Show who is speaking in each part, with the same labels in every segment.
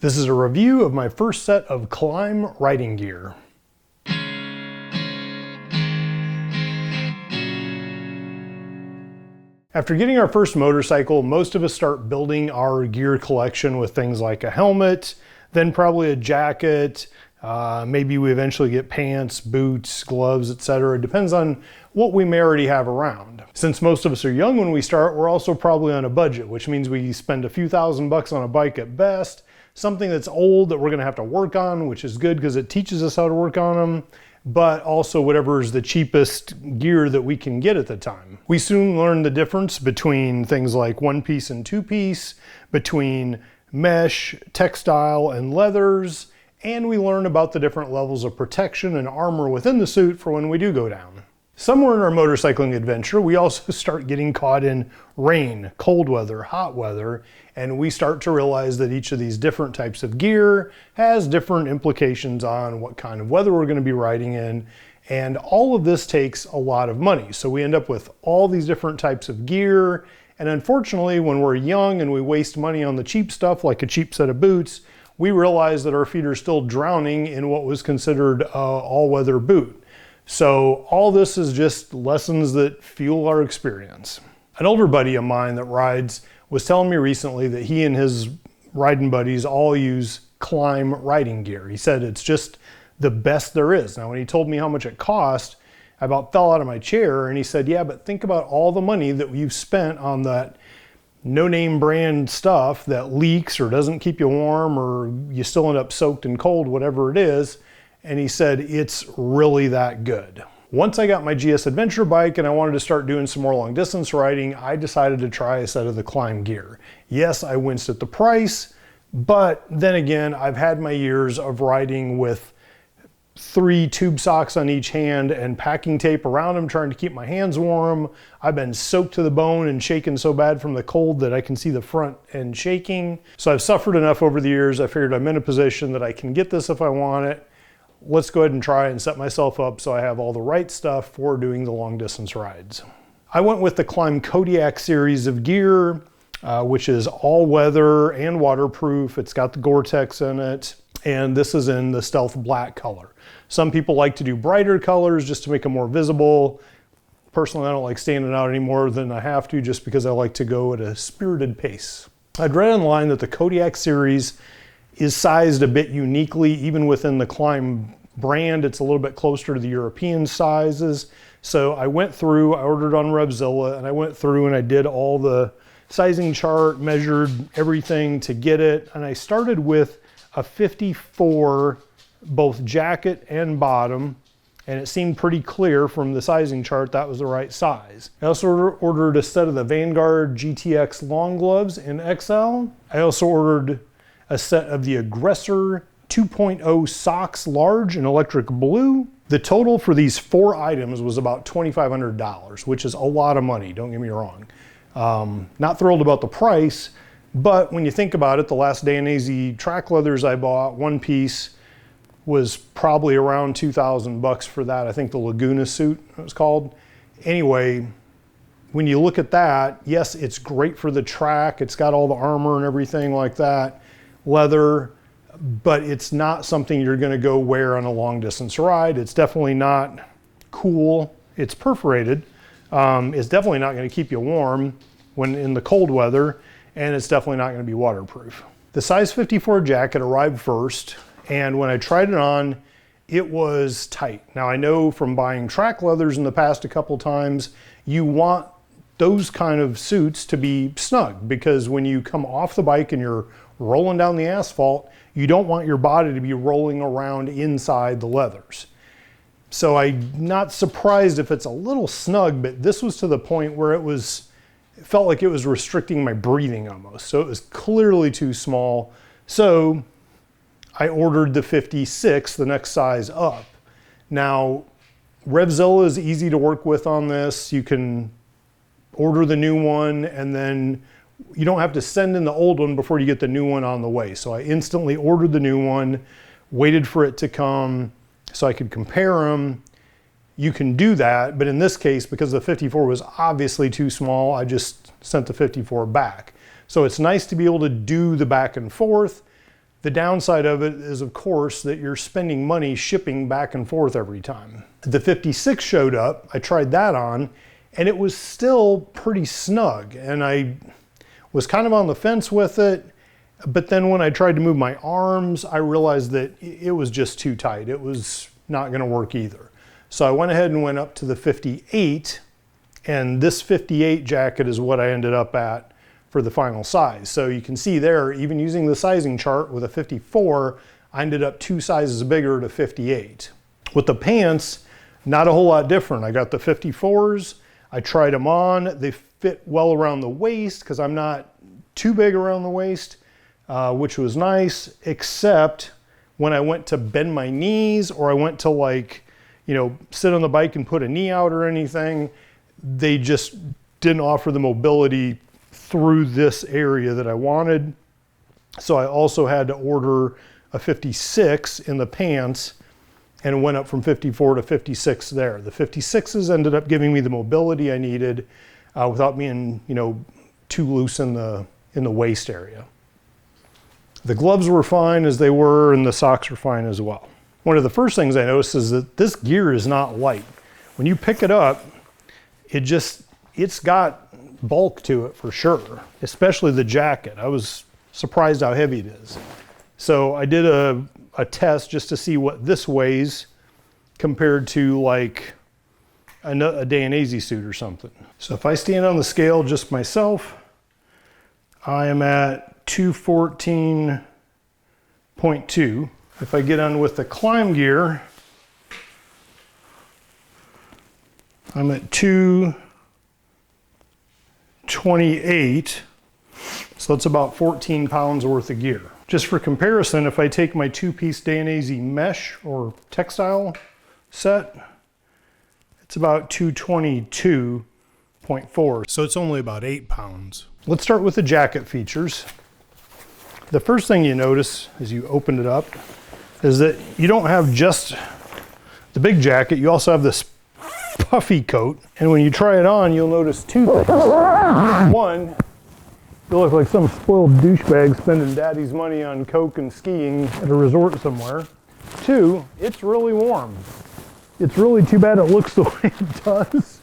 Speaker 1: This is a review of my first set of Klim riding gear. After getting our first motorcycle, most of us start building our gear collection with things like a helmet, then probably a jacket, maybe we eventually get pants, boots, gloves, etc. It depends on what we may already have around. Since most of us are young when we start, we're also probably on a budget, which means we spend a few $1,000s on a bike at best, something that's old that we're gonna have to work on, which is good because it teaches us how to work on them, but also whatever is the cheapest gear that we can get at the time. We soon learn the difference between things like one-piece and two-piece, between mesh, textile, and leathers, and we learn about the different levels of protection and armor within the suit for when we do go down. Somewhere in our motorcycling adventure, we also start getting caught in rain, cold weather, hot weather, and we start to realize that each of these different types of gear has different implications on what kind of weather we're going to be riding in, and all of this takes a lot of money. So we end up with all these different types of gear, and unfortunately, when we're young and we waste money on the cheap stuff, like a cheap set of boots, we realize that our feet are still drowning in what was considered an all-weather boot. So all this is just lessons that fuel our experience. An older buddy of mine that rides was telling me recently that he and his riding buddies all use Klim riding gear. He said it's just the best there is. Now, when he told me how much it cost, I about fell out of my chair, and he said, yeah, but think about all the money that you've spent on that no-name brand stuff that leaks or doesn't keep you warm, or you still end up soaked and cold, whatever it is. And he said, it's really that good. Once I got my GS Adventure bike and I wanted to start doing some more long distance riding, I decided to try a set of the Klim gear. Yes, I winced at the price, but then again, I've had my years of riding with 3 tube socks on each hand and packing tape around them, trying to keep my hands warm. I've been soaked to the bone and shaken so bad from the cold that I can see the front end shaking. So I've suffered enough over the years. I figured I'm in a position that I can get this if I want it. Let's go ahead and try and set myself up so I have all the right stuff for doing the long distance rides. I went with the Klim Kodiak series of gear, which is all weather and waterproof. It's got the Gore-Tex in it, and this is in the stealth black color. Some people like to do brighter colors just to make them more visible. Personally, I don't like standing out any more than I have to, just because I like to go at a spirited pace. I'd read online that the Kodiak series is sized a bit uniquely. Even within the Klim brand, it's a little bit closer to the European sizes. So I went through, I ordered on Revzilla, and I went through and I did all the sizing chart, measured everything to get it. And I started with a 54, both jacket and bottom. And it seemed pretty clear from the sizing chart that was the right size. I also ordered a set of the Vanguard GTX long gloves in XL. I also ordered a set of the Aggressor 2.0 socks large in electric blue. The total for these 4 items was about $2,500, which is a lot of money, don't get me wrong. Not thrilled about the price, but when you think about it, the last Dainese track leathers I bought, one piece, was probably around $2,000 for that. I think the Laguna suit it was called. Anyway, when you look at that, yes, it's great for the track. It's got all the armor and everything like that, leather, but it's not something you're gonna go wear on a long distance ride. It's definitely not cool. It's perforated. It's definitely not gonna keep you warm when in the cold weather, and it's definitely not gonna be waterproof. The size 54 jacket arrived first, and when I tried it on, it was tight. Now I know from buying track leathers in the past a couple times, you want those kind of suits to be snug, because when you come off the bike and you're rolling down the asphalt, you don't want your body to be rolling around inside the leathers. So I'm not surprised if it's a little snug, but this was to the point where it felt like it was restricting my breathing almost. So it was clearly too small. So I ordered the 56, the next size up. Now, Revzilla is easy to work with on this. You can order the new one, and then you don't have to send in the old one before you get the new one on the way. So I instantly ordered the new one, waited for it to come so I could compare them. You can do that, but in this case, because the 54 was obviously too small, I just sent the 54 back. So it's nice to be able to do the back and forth. The downside of it is, of course, that you're spending money shipping back and forth every time. The 56 showed up, I tried that on, and it was still pretty snug. And I was kind of on the fence with it, but then when I tried to move my arms, I realized that it was just too tight. It was not gonna work either. So I went ahead and went up to the 58, and this 58 jacket is what I ended up at for the final size. So you can see there, even using the sizing chart with a 54, I ended up 2 sizes bigger to 58. With the pants, not a whole lot different. I got the 54s, I tried them on, they fit well around the waist because I'm not too big around the waist, which was nice, except when I went to bend my knees or I went to, like, you know, sit on the bike and put a knee out or anything, they just didn't offer the mobility through this area that I wanted. So I also had to order a 56 in the pants and went up from 54 to 56 there. The 56s ended up giving me the mobility I needed without being, you know, too loose in the waist area. The gloves were fine as they were, and the socks were fine as well. One of the first things I noticed is that this gear is not light. When you pick it up, it's got bulk to it for sure, especially the jacket. I was surprised how heavy it is. So I did a test just to see what this weighs compared to like a Dainese suit or something. So if I stand on the scale just myself, I am at 214.2. If I get on with the Klim gear, I'm at 228, so that's about 14 pounds worth of gear. Just for comparison, if I take my 2-piece Dainese mesh or textile set, it's about 222.4, so it's only about 8 pounds. Let's start with the jacket features. The first thing you notice as you open it up is that you don't have just the big jacket, you also have this puffy coat. And when you try it on, you'll notice 2 things. One, you look like some spoiled douchebag spending daddy's money on Coke and skiing at a resort somewhere. 2, it's really warm. It's really too bad it looks the way it does,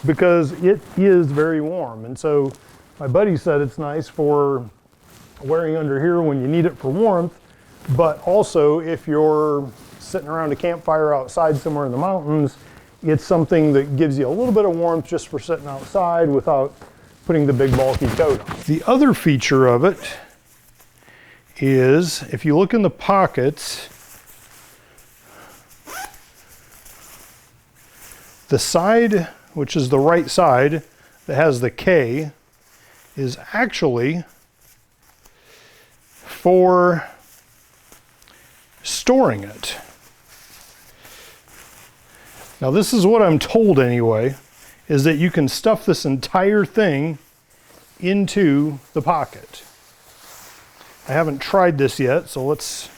Speaker 1: because it is very warm. And so my buddy said it's nice for wearing under here when you need it for warmth, but also if you're sitting around a campfire outside somewhere in the mountains, it's something that gives you a little bit of warmth just for sitting outside without putting the big bulky coat on. The other feature of it is, if you look in the pockets, the side, which is the right side, that has the K, is actually for storing it. Now this is what I'm told anyway, is that you can stuff this entire thing into the pocket. I haven't tried this yet, so let's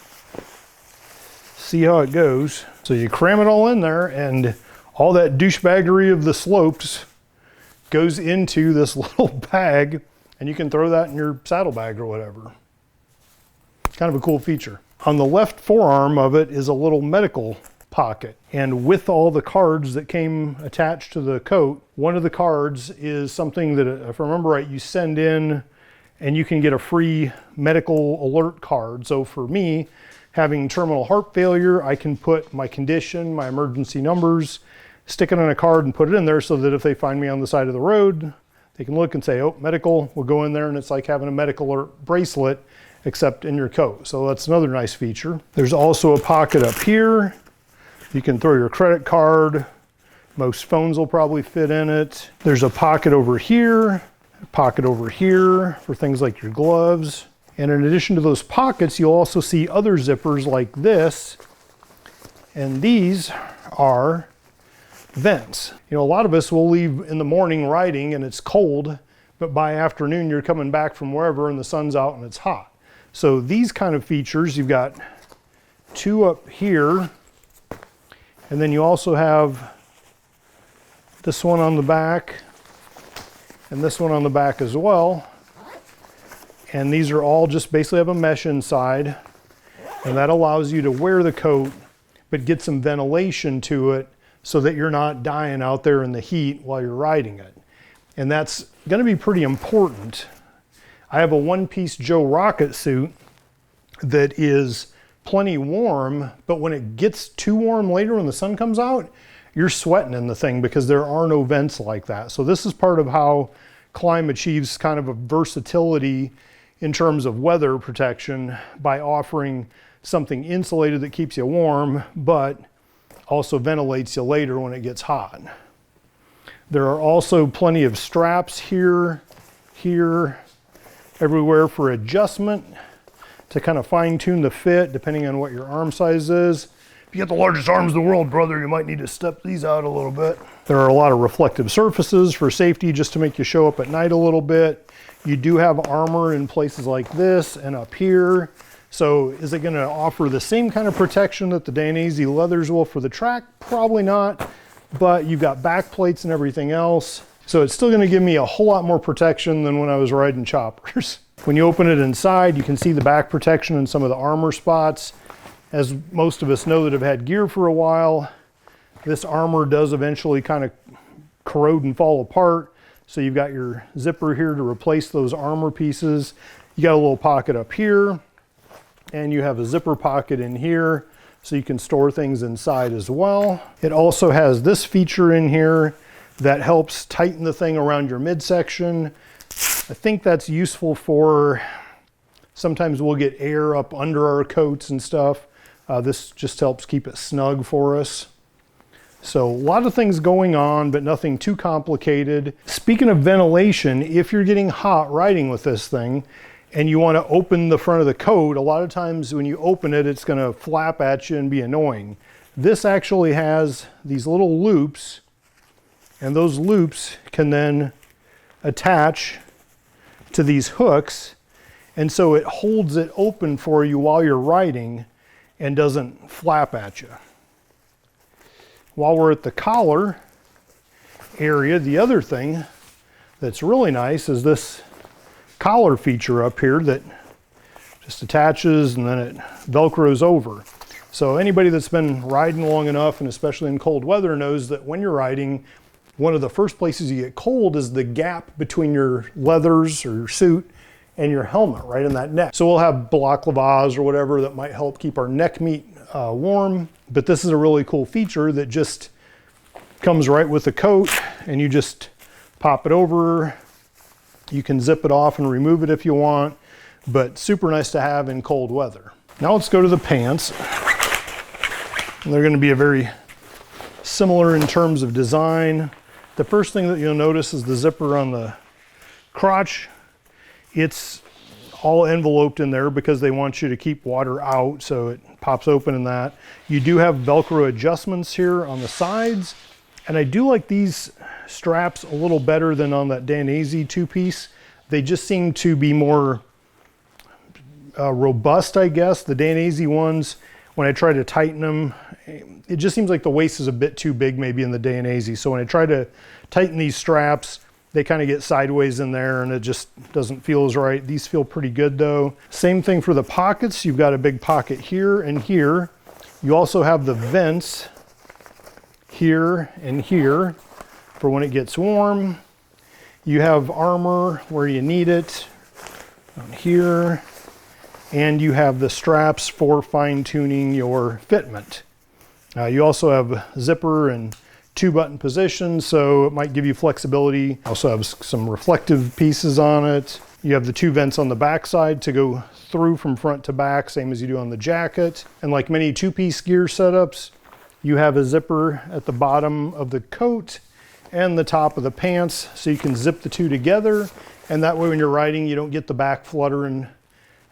Speaker 1: see how it goes. So you cram it all in there, and all that douchebaggery of the slopes goes into this little bag, and you can throw that in your saddlebag or whatever. It's kind of a cool feature. On the left forearm of it is a little medical pocket, and with all the cards that came attached to the coat, one of the cards is something that, if I remember right, you send in and you can get a free medical alert card. So for me, having terminal heart failure, I can put my condition, my emergency numbers, stick it on a card and put it in there, so that if they find me on the side of the road, they can look and say, oh, medical, we'll go in there, and it's like having a medical alert bracelet, except in your coat. So that's another nice feature. There's also a pocket up here. You can throw your credit card. Most phones will probably fit in it. There's a pocket over here, a pocket over here for things like your gloves. And in addition to those pockets, you'll also see other zippers like this. And these are vents. You know, a lot of us will leave in the morning riding and it's cold, but by afternoon you're coming back from wherever and the sun's out and it's hot. So these kind of features, you've got 2 up here, and then you also have this one on the back and this one on the back as well. And these are all just basically have a mesh inside. And that allows you to wear the coat, but get some ventilation to it so that you're not dying out there in the heat while you're riding it. And that's gonna be pretty important. I have a one-piece Joe Rocket suit that is plenty warm, but when it gets too warm later when the sun comes out, you're sweating in the thing because there are no vents like that. So this is part of how Klim achieves kind of a versatility in terms of weather protection by offering something insulated that keeps you warm, but also ventilates you later when it gets hot. There are also plenty of straps here, everywhere for adjustment to kind of fine tune the fit depending on what your arm size is. If you got the largest arms in the world, brother, you might need to step these out a little bit. There are a lot of reflective surfaces for safety just to make you show up at night a little bit. You do have armor in places like this and up here. So is it gonna offer the same kind of protection that the Dainese leathers will for the track? Probably not, but you've got back plates and everything else. So it's still gonna give me a whole lot more protection than when I was riding choppers. When you open it inside, you can see the back protection in some of the armor spots. As most of us know that have had gear for a while, this armor does eventually kind of corrode and fall apart. So you've got your zipper here to replace those armor pieces. You got a little pocket up here, and you have a zipper pocket in here so you can store things inside as well. It also has this feature in here that helps tighten the thing around your midsection. I think that's useful for, sometimes we'll get air up under our coats and stuff. This just helps keep it snug for us. So a lot of things going on, but nothing too complicated. Speaking of ventilation, if you're getting hot riding with this thing and you want to open the front of the coat, a lot of times when you open it, it's going to flap at you and be annoying. This actually has these little loops, and those loops can then attach to these hooks, and so it holds it open for you while you're riding and doesn't flap at you. While we're at the collar area, the other thing that's really nice is this collar feature up here that just attaches and then it Velcros over. So anybody that's been riding long enough, and especially in cold weather, knows that when you're riding, one of the first places you get cold is the gap between your leathers or your suit and your helmet, right in that neck. So we'll have balaclavas or whatever that might help keep our neck meat warm, but this is a really cool feature that just comes right with the coat, and you just pop it over. You can zip it off and remove it if you want, but super nice to have in cold weather. Now let's go to the pants. And they're going to be a very similar in terms of design. The first thing that you'll notice is the zipper on the crotch. It's all enveloped in there because they want you to keep water out, so it pops open in that. You do have Velcro adjustments here on the sides, and I do like these straps a little better than on that Dainese two-piece. They just seem to be more robust, I guess. The Dainese ones, when I try to tighten them, it just seems like the waist is a bit too big maybe in the Dainese. So when I try to tighten these straps, they kind of get sideways in there and it just doesn't feel as right. These feel pretty good though. Same thing for the pockets. You've got a big pocket here and here. You also have the vents here and here for when it gets warm. You have armor where you need it on here. And you have the straps for fine-tuning your fitment. You also have zipper and 2-button positions, so it might give you flexibility. Also have some reflective pieces on it. You have the 2 vents on the back side to go through from front to back, same as you do on the jacket. And like many 2-piece gear setups, you have a zipper at the bottom of the coat and the top of the pants, so you can zip the two together, and that way when you're riding, you don't get the back fluttering,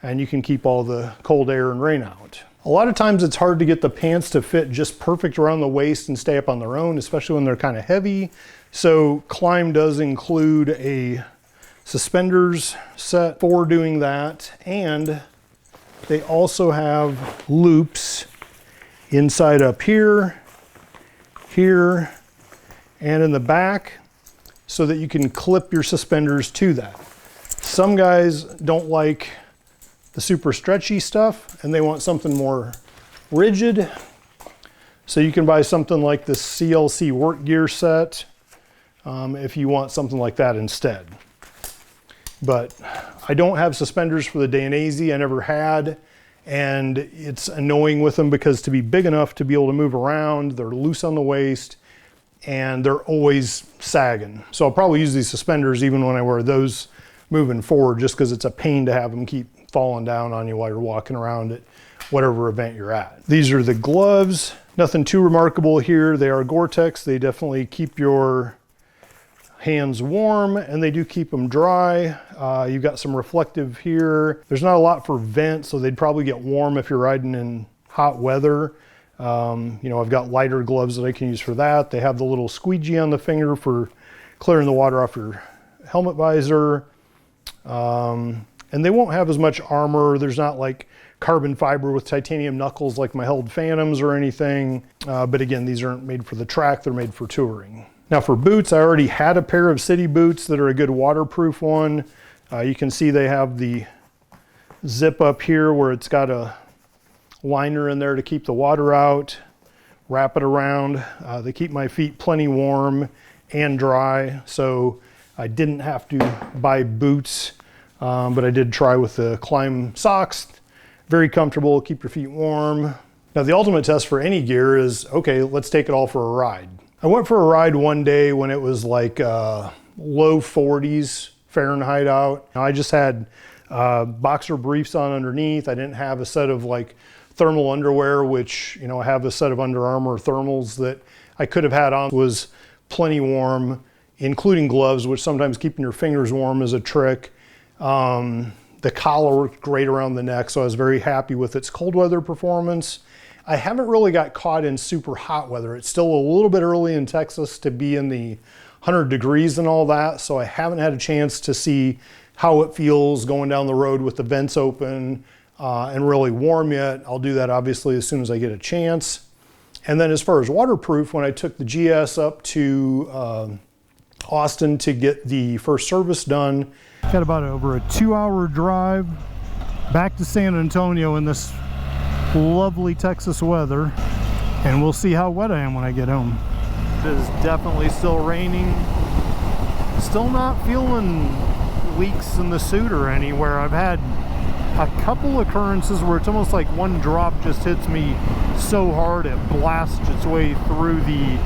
Speaker 1: and you can keep all the cold air and rain out. A lot of times it's hard to get the pants to fit just perfect around the waist and stay up on their own, especially when they're kind of heavy. So Klim does include a suspenders set for doing that. And they also have loops inside up here, here, and in the back so that you can clip your suspenders to that. Some guys don't like the super stretchy stuff and they want something more rigid. So you can buy something like the CLC work gear set if you want something like that instead. But I don't have suspenders for the Dainese, I never had, and it's annoying with them because to be big enough to be able to move around, they're loose on the waist, and they're always sagging. So I'll probably use these suspenders even when I wear those moving forward, just because it's a pain to have them keep falling down on you while you're walking around at whatever event you're at. These are the gloves. Nothing too remarkable here. They are Gore-Tex. They definitely keep your hands warm and they do keep them dry. You've got some reflective here. There's not a lot for vent, so they'd probably get warm if you're riding in hot weather. You know, I've got lighter gloves that I can use for that. They have the little squeegee on the finger for clearing the water off your helmet visor. And they won't have as much armor. There's not like carbon fiber with titanium knuckles like my Held Phantoms or anything. But again, these aren't made for the track, they're made for touring. Now for boots, I already had a pair of city boots that are a good waterproof one. You can see they have the zip up here where it's got a liner in there to keep the water out. Wrap it around. They keep my feet plenty warm and dry, so I didn't have to buy boots, but I did try with the Klim socks. Very comfortable, keep your feet warm. Now the ultimate test for any gear is, okay, let's take it all for a ride. I went for a ride one day when it was like low 40s Fahrenheit out. Now, I just had boxer briefs on underneath. I didn't have a set of like thermal underwear, which, you know, I have a set of Under Armour thermals that I could have had on. It was plenty warm, including gloves, which sometimes keeping your fingers warm is a trick. The collar worked great around the neck, so I was very happy with its cold weather performance. I haven't really got caught in super hot weather. It's still a little bit early in Texas to be in the 100 degrees and all that, so I haven't had a chance to see how it feels going down the road with the vents open and really warm yet. I'll do that obviously as soon as I get a chance. And then as far as waterproof, when I took the GS up to Austin to get the first service done, got about over a 2-hour drive back to San Antonio in this lovely Texas weather, and we'll see how wet I am when I get home. It is definitely still raining. Still not feeling leaks in the suit or anywhere. I've had a couple occurrences where it's almost like one drop just hits me so hard it blasts its way through the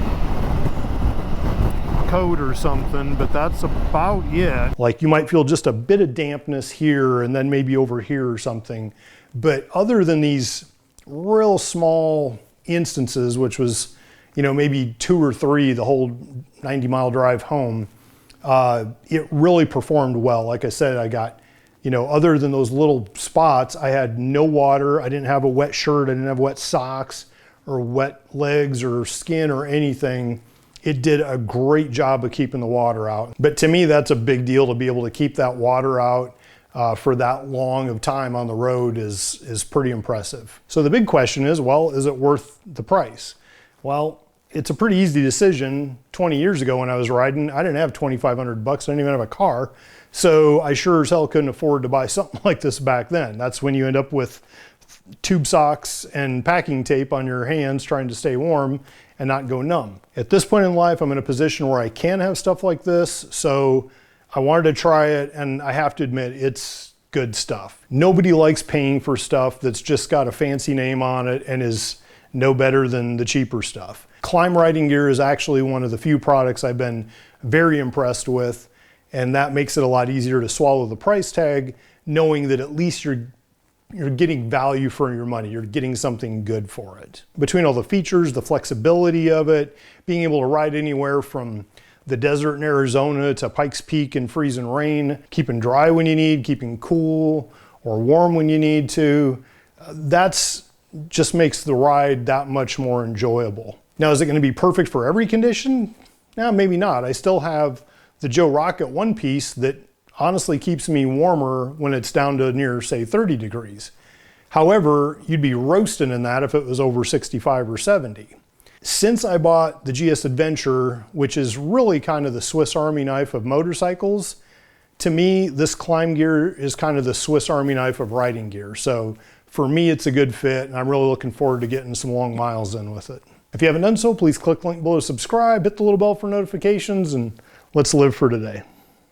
Speaker 1: coat or something, but that's about it. Like you might feel just a bit of dampness here and then maybe over here or something. But other than these real small instances, which was, you know, maybe 2 or 3 the whole 90-mile drive home, it really performed well. Like I said, I got, you know, other than those little spots, I had no water. I didn't have a wet shirt. I didn't have wet socks or wet legs or skin or anything. It did a great job of keeping the water out. But to me, that's a big deal to be able to keep that water out for that long of time on the road is pretty impressive. So the big question is, well, is it worth the price? Well, it's a pretty easy decision. 20 years ago when I was riding, I didn't have 2,500 bucks. I didn't even have a car. So I sure as hell couldn't afford to buy something like this back then. That's when you end up with tube socks and packing tape on your hands trying to stay warm and not go numb. At this point in life, I'm in a position where I can have stuff like this. So I wanted to try it, and I have to admit, it's good stuff. Nobody likes paying for stuff that's just got a fancy name on it and is no better than the cheaper stuff. Klim riding gear is actually one of the few products I've been very impressed with, and that makes it a lot easier to swallow the price tag, knowing that at least you're getting value for your money. You're getting something good for it. Between all the features, the flexibility of it, being able to ride anywhere from the desert in Arizona to Pikes Peak in freezing rain, keeping dry when you need, keeping cool or warm when you need to, that's just makes the ride that much more enjoyable. Now, is it going to be perfect for every condition? No, maybe not. I still have the Joe Rocket one piece that honestly keeps me warmer when it's down to near, say, 30 degrees. However, you'd be roasting in that if it was over 65 or 70. Since I bought the GS Adventure, which is really kind of the Swiss Army knife of motorcycles, To me, this climb gear is kind of the Swiss Army knife of riding gear. So for me, it's a good fit, and I'm really looking forward to getting some long miles in with it. If you haven't done so, please click the link below to subscribe, hit the little bell for notifications, and let's live for today.